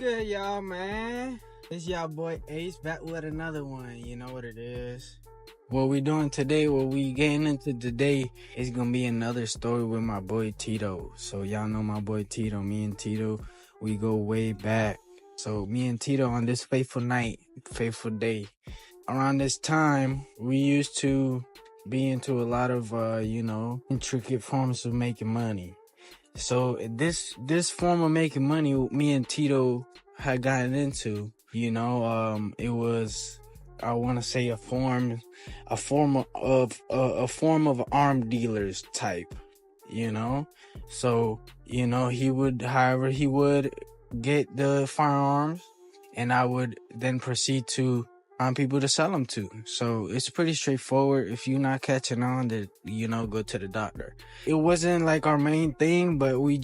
good, y'all, man? It's y'all boy Ace back with another one. You know what it is. What we doing today, what we getting into today, is gonna be another story with my boy Tito. So y'all know my boy Tito. Me and Tito, we go way back. So me and Tito on this fateful night, fateful day, around this time, we used to be into a lot of, intricate forms of making money. So this form of making money, me and Tito had gotten into, it was, I want to say a form of armed dealers type, So, he would get the firearms, and I would then proceed to find people to sell them to. So it's pretty straightforward. If you're not catching on, to go to the doctor. It wasn't like our main thing, but we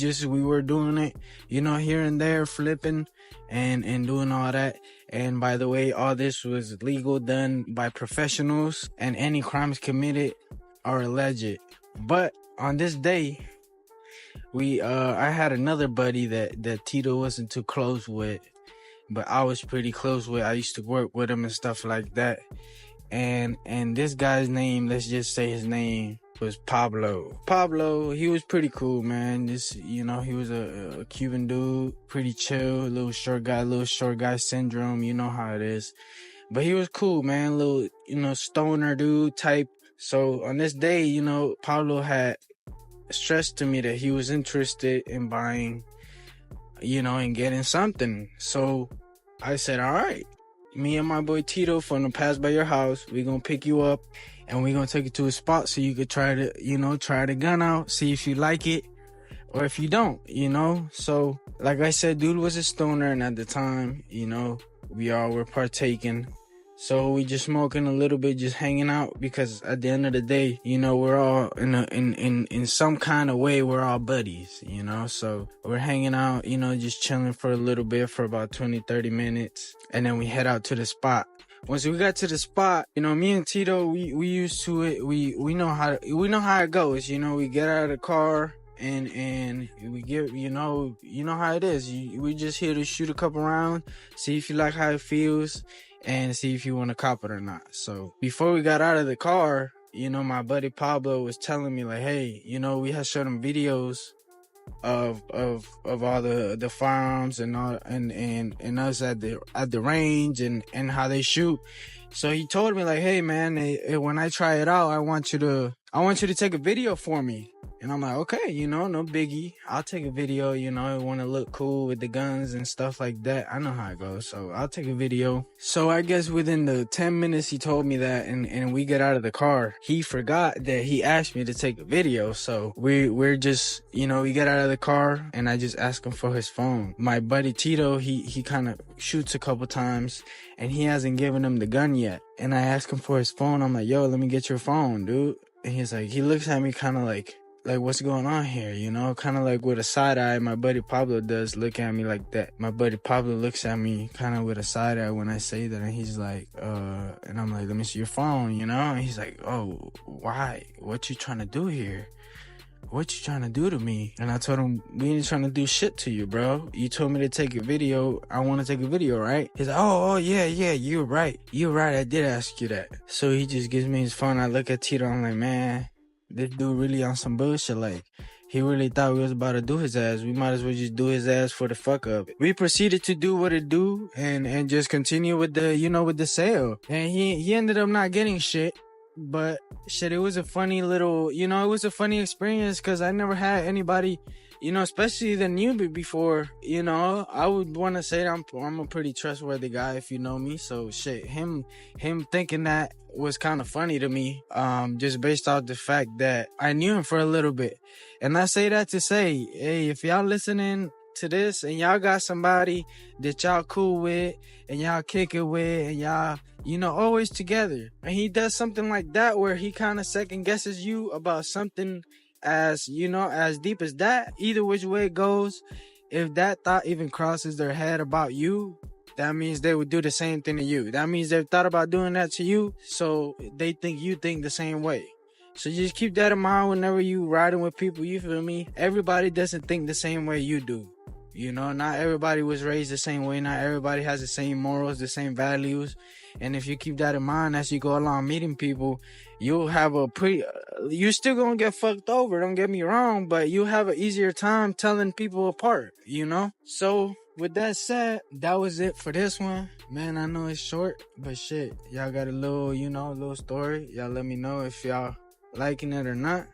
were doing it, here and there, flipping and doing all that. And by the way, all this was legal, done by professionals, and any crimes committed are alleged. But on this day, I had another buddy that Tito wasn't too close with, but I was pretty close with. I used to work with him and stuff like that. And this guy's name, let's just say his name was Pablo. Pablo, he was pretty cool, man. He was a Cuban dude, pretty chill, little short guy syndrome, you know how it is. But he was cool, man, little, stoner dude type. So on this day, Pablo had stressed to me that he was interested in buying, and getting something. So I said, all right, me and my boy Tito gonna pass by your house. We gonna pick you up and we gonna take you to a spot so you could try the gun out, see if you like it or if you don't, So like I said, dude was a stoner, and at the time, we all were partaking. So we just smoking a little bit, just hanging out, because at the end of the day, we're all in some kind of way, we're all buddies, So we're hanging out, just chilling for a little bit, for about 20-30 minutes, and then we head out to the spot. Once we got to the spot, me and Tito, we used to it. We know how it goes. We get out of the car and we get, you know how it is. We just here to shoot a couple rounds, see if you like how it feels, and see if you want to cop it or not. So before we got out of the car, my buddy Pablo was telling me, like, hey, we had showed him videos of all the firearms and all, and us at the range and how they shoot. So he told me, like, hey man, when I try it out, I want you to take a video for me. And I'm like, okay, no biggie. I'll take a video, I want to look cool with the guns and stuff like that. I know how it goes, so I'll take a video. So I guess within the 10 minutes he told me that, and we get out of the car, he forgot that he asked me to take a video. So we're just, we get out of the car, and I just ask him for his phone. My buddy Tito, he kind of shoots a couple times, and he hasn't given him the gun yet. And I ask him for his phone. I'm like, yo, let me get your phone, dude. And he's like, he looks at me kind of like what's going on here, kind of like with a side eye. My buddy Pablo does look at me like that. My buddy Pablo looks at me kind of with a side eye when I say that, and he's like, and I'm like, let me see your phone, and he's like, oh, why? What you trying to do here? What you trying to do to me? And I told him, we ain't trying to do shit to you, bro. You told me to take a video. I want to take a video, right? He's like, oh yeah, you're right. I did ask you that. So he just gives me his phone. I look at Tito. I'm like, man, this dude really on some bullshit. Like, he really thought we was about to do his ass. We might as well just do his ass for the fuck of it. We proceeded to do what it do and just continue with the sale. And he ended up not getting shit. But shit, it was a funny little, it was a funny experience, because I never had anybody, especially the newbie before, I would want to say that I'm a pretty trustworthy guy, if you know me. So shit, him thinking that was kind of funny to me, just based off the fact that I knew him for a little bit. And I say that to say, hey, if y'all listening to this and y'all got somebody that y'all cool with and y'all kick it with and y'all, always together, and he does something like that where he kind of second guesses you about something as, as deep as that, either which way it goes, if that thought even crosses their head about you, that means they would do the same thing to you. That means they've thought about doing that to you, so they think you think the same way. So just keep that in mind whenever you riding with people, you feel me? Everybody doesn't think the same way you do. You know, not everybody was raised the same way. Not everybody has the same morals, the same values. And if you keep that in mind as you go along meeting people, you'll have a pretty, you're still gonna get fucked over, don't get me wrong, but you'll have an easier time telling people apart, you know? So, with that said, that was it for this one. Man, I know it's short, but shit, y'all got a little, you know, a little story. Y'all let me know if y'all liking it or not.